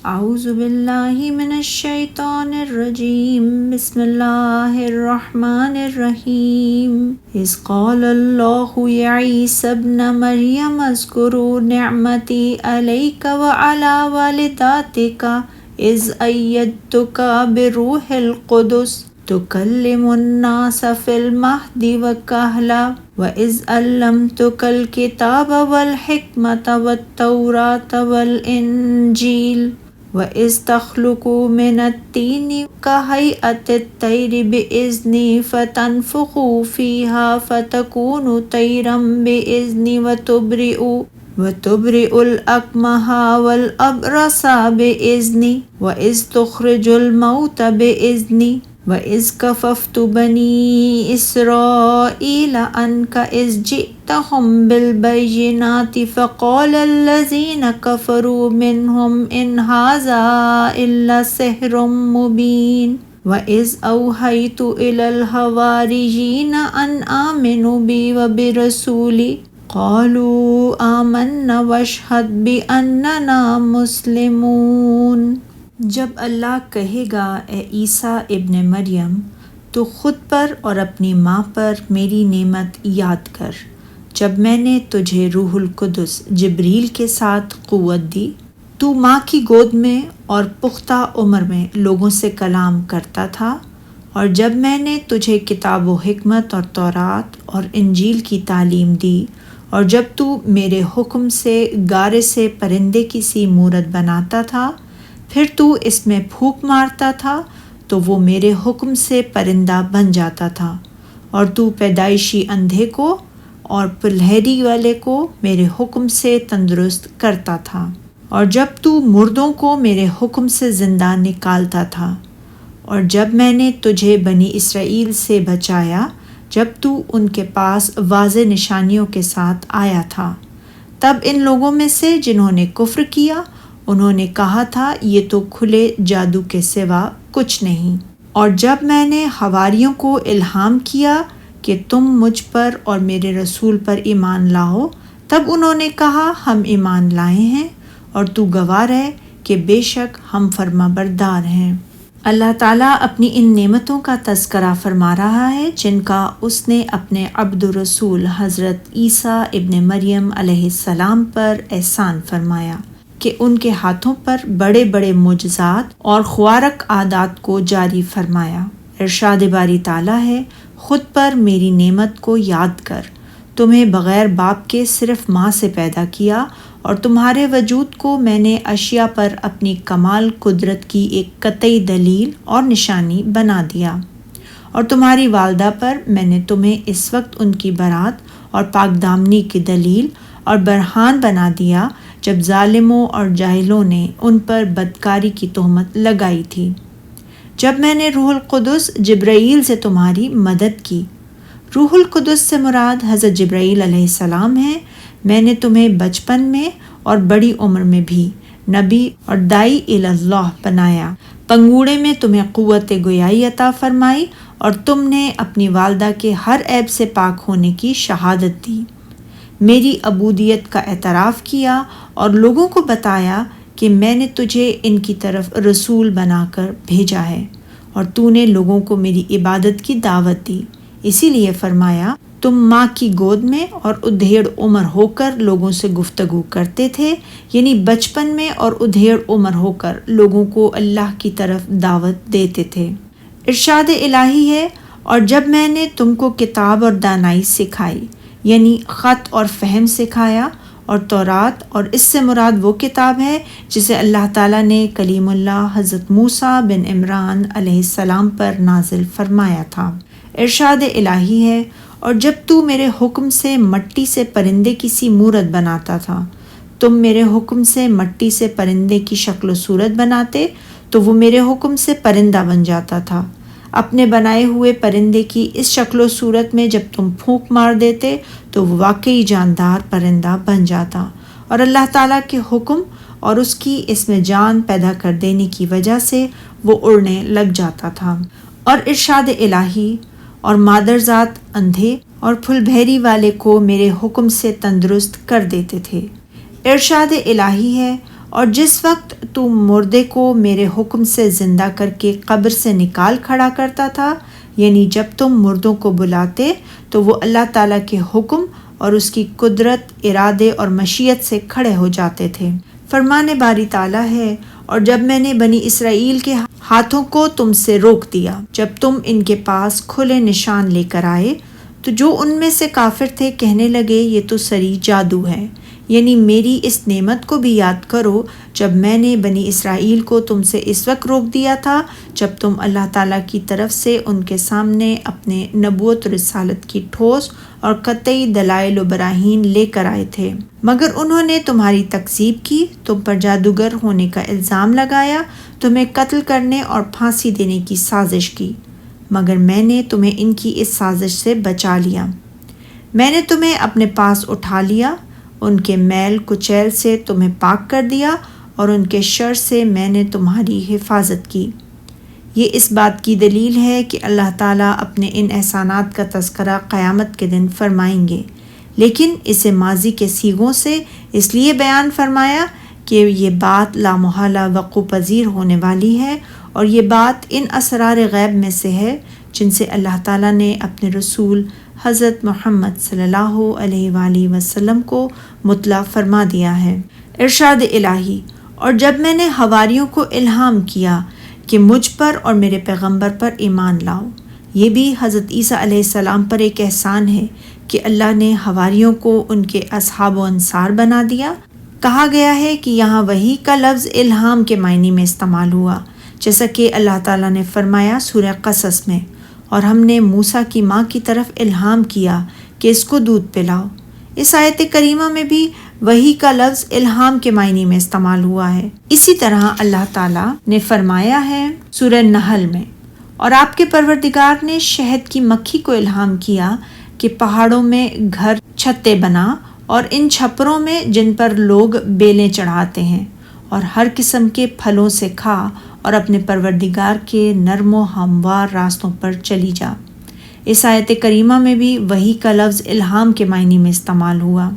اعوذ باللہ من الشیطان الرجیم بسم اللہ الرحمن الرحیم اذ قال اللہ یا عیسی ابن مریم اذکر نعمتی علیک وعلی والدتک اذ ایدتک بروح القدس تکلم الناس فی المہد وکہلا وَإِذْ عَلَّمْتُكَ الْكِتَابَ وَالْحِكْمَةَ وَالتَّوْرَاةَ وَالْإِنْجِيلَ وَإِذْ تَخْلُقُ مِنَ الطِّينِ كَهَيْئَةِ الطَّيْرِ بِإِذْنِي فَتَنفُخُ فِيهَا فَتَكُونُ طَيْرًا بِإِذْنِي وَتُبْرِئُ الْأَكْمَحَ وَالْأَبْرَصَ بِإِذْنِي وَإِذْ تُخْرِجُ الْمَوْتَ بِإِذْنِي وَإِذْ كَفَفْتُ بَنِي إِسْرَائِيلَ عَنْكَ إِذْ جِئْتَهُم بِالْبَيِّنَاتِ فَقَالَ الَّذِينَ كَفَرُوا مِنْهُمْ إِنْ هَذَا إِلَّا سِحْرٌ مُبِينٌ وَإِذْ أَوْحَيْتُ إِلَى الْحَوَارِيِّينَ أَنْ آمِنُوا بِي وَبِرَسُولِي قَالُوا آمَنَّا وَاشْهَدْ بِأَنَّنَا مُسْلِمُونَ۔ جب اللہ کہے گا اے عیسیٰ ابن مریم تو خود پر اور اپنی ماں پر میری نعمت یاد کر جب میں نے تجھے روح القدس جبریل کے ساتھ قوت دی، تو ماں کی گود میں اور پختہ عمر میں لوگوں سے کلام کرتا تھا، اور جب میں نے تجھے کتاب و حکمت اور تورات اور انجیل کی تعلیم دی، اور جب تو میرے حکم سے گارے سے پرندے کی سی مورت بناتا تھا، پھر تو اس میں پھونک مارتا تھا تو وہ میرے حکم سے پرندہ بن جاتا تھا، اور تو پیدائشی اندھے کو اور پلہری والے کو میرے حکم سے تندرست کرتا تھا، اور جب تو مردوں کو میرے حکم سے زندہ نکالتا تھا، اور جب میں نے تجھے بنی اسرائیل سے بچایا جب تو ان کے پاس واضح نشانیوں کے ساتھ آیا تھا، تب ان لوگوں میں سے جنہوں نے کفر کیا انہوں نے کہا تھا یہ تو کھلے جادو کے سوا کچھ نہیں، اور جب میں نے حواریوں کو الہام کیا کہ تم مجھ پر اور میرے رسول پر ایمان لاؤ، تب انہوں نے کہا ہم ایمان لائے ہیں، اور تو گواہ ہے کہ بے شک ہم فرما بردار ہیں۔ اللہ تعالیٰ اپنی ان نعمتوں کا تذکرہ فرما رہا ہے جن کا اس نے اپنے عبد الرسول حضرت عیسیٰ ابن مریم علیہ السلام پر احسان فرمایا کہ ان کے ہاتھوں پر بڑے بڑے معجزات اور خوارق عادات کو جاری فرمایا۔ ارشاد باری تعالیٰ ہے، خود پر میری نعمت کو یاد کر، تمہیں بغیر باپ کے صرف ماں سے پیدا کیا، اور تمہارے وجود کو میں نے اشیاء پر اپنی کمال قدرت کی ایک قطعی دلیل اور نشانی بنا دیا، اور تمہاری والدہ پر میں نے تمہیں اس وقت ان کی برات اور پاک دامنی کی دلیل اور برہان بنا دیا جب ظالموں اور جاہلوں نے ان پر بدکاری کی تہمت لگائی تھی، جب میں نے روح القدس جبرائیل سے تمہاری مدد کی۔ روح القدس سے مراد حضرت جبرائیل علیہ السلام ہے۔ میں نے تمہیں بچپن میں اور بڑی عمر میں بھی نبی اور داعی الی اللہ بنایا، پنگوڑے میں تمہیں قوت گویائی عطا فرمائی، اور تم نے اپنی والدہ کے ہر عیب سے پاک ہونے کی شہادت دی، میری عبودیت کا اعتراف کیا، اور لوگوں کو بتایا کہ میں نے تجھے ان کی طرف رسول بنا کر بھیجا ہے، اور تو نے لوگوں کو میری عبادت کی دعوت دی۔ اسی لیے فرمایا تم ماں کی گود میں اور ادھیڑ عمر ہو کر لوگوں سے گفتگو کرتے تھے، یعنی بچپن میں اور ادھیڑ عمر ہو کر لوگوں کو اللہ کی طرف دعوت دیتے تھے۔ ارشاد الہی ہے، اور جب میں نے تم کو کتاب اور دانائی سکھائی، یعنی خط اور فہم سکھایا، اور تورات، اور اس سے مراد وہ کتاب ہے جسے اللہ تعالیٰ نے کلیم اللہ حضرت موسیٰ بن عمران علیہ السلام پر نازل فرمایا تھا۔ ارشاد الہی ہے، اور جب تو میرے حکم سے مٹی سے پرندے کی سی مورت بناتا تھا، تم میرے حکم سے مٹی سے پرندے کی شکل و صورت بناتے تو وہ میرے حکم سے پرندہ بن جاتا تھا۔ اپنے بنائے ہوئے پرندے کی اس شکل و صورت میں جب تم پھونک مار دیتے تو وہ واقعی جاندار پرندہ بن جاتا، اور اللہ تعالیٰ کے حکم اور اس کی اس میں جان پیدا کر دینے کی وجہ سے وہ اڑنے لگ جاتا تھا۔ اور ارشاد الہی، اور مادرزاد اندھے اور پھل بھیری والے کو میرے حکم سے تندرست کر دیتے تھے۔ ارشاد الہی ہے، اور جس وقت تو مردے کو میرے حکم سے زندہ کر کے قبر سے نکال کھڑا کرتا تھا، یعنی جب تم مردوں کو بلاتے تو وہ اللہ تعالیٰ کے حکم اور اس کی قدرت، ارادے اور مشیت سے کھڑے ہو جاتے تھے۔ فرمان باری تعالیٰ ہے، اور جب میں نے بنی اسرائیل کے ہاتھوں کو تم سے روک دیا، جب تم ان کے پاس کھلے نشان لے کر آئے، تو جو ان میں سے کافر تھے کہنے لگے یہ تو سری جادو ہے، یعنی میری اس نعمت کو بھی یاد کرو جب میں نے بنی اسرائیل کو تم سے اس وقت روک دیا تھا جب تم اللہ تعالیٰ کی طرف سے ان کے سامنے اپنے نبوت و رسالت کی ٹھوس اور قطعی دلائل و براہین لے کر آئے تھے، مگر انہوں نے تمہاری تکذیب کی، تم پر جادوگر ہونے کا الزام لگایا، تمہیں قتل کرنے اور پھانسی دینے کی سازش کی، مگر میں نے تمہیں ان کی اس سازش سے بچا لیا۔ میں نے تمہیں اپنے پاس اٹھا لیا، ان کے میل کچیل سے تمہیں پاک کر دیا، اور ان کے شر سے میں نے تمہاری حفاظت کی۔ یہ اس بات کی دلیل ہے کہ اللہ تعالیٰ اپنے ان احسانات کا تذکرہ قیامت کے دن فرمائیں گے، لیکن اسے ماضی کے صیغوں سے اس لیے بیان فرمایا کہ یہ بات لامحالہ وقوع پذیر ہونے والی ہے، اور یہ بات ان اسرار غیب میں سے ہے جن سے اللہ تعالیٰ نے اپنے رسول حضرت محمد صلی اللہ علیہ وآلہ وسلم کو مطلع فرما دیا ہے۔ ارشاد الہی، اور جب میں نے حواریوں کو الہام کیا کہ مجھ پر اور میرے پیغمبر پر ایمان لاؤ، یہ بھی حضرت عیسیٰ علیہ السلام پر ایک احسان ہے کہ اللہ نے حواریوں کو ان کے اصحاب و انصار بنا دیا۔ کہا گیا ہے کہ یہاں وحی کا لفظ الہام کے معنی میں استعمال ہوا، جیسا کہ اللہ تعالیٰ نے فرمایا سورہ قصص میں، اور ہم نے موسیٰ کی ماں کی طرف الہام کیا کہ اس کو دودھ پلاؤ۔ اس آیت کریمہ میں بھی وحی کا لفظ الہام کے معنی میں استعمال ہوا ہے۔ اسی طرح اللہ تعالیٰ نے فرمایا ہے سورہ نحل میں، اور آپ کے پروردگار نے شہد کی مکھی کو الہام کیا کہ پہاڑوں میں گھر چھتے بنا، اور ان چھپروں میں جن پر لوگ بیلیں چڑھاتے ہیں، اور ہر قسم کے پھلوں سے کھا اور اپنے پروردگار کے نرم و ہموار راستوں پر چلی جا۔ اس آیت کریمہ میں بھی وحی کا لفظ الہام کے معنی میں استعمال ہوا۔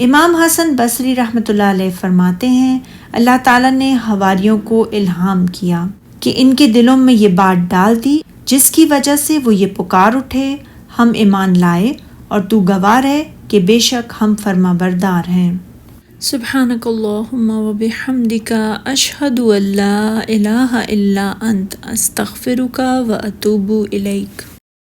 امام حسن بصری رحمۃ اللہ علیہ فرماتے ہیں، اللہ تعالیٰ نے حواریوں کو الہام کیا کہ ان کے دلوں میں یہ بات ڈال دی جس کی وجہ سے وہ یہ پکار اٹھے، ہم ایمان لائے، اور تو گواہ ہے کہ بے شک ہم فرما بردار ہیں۔ سبحانک اللہم و بحمدک، اشہد ان لا الہ الا انت، استغفرک و اتوب الیک۔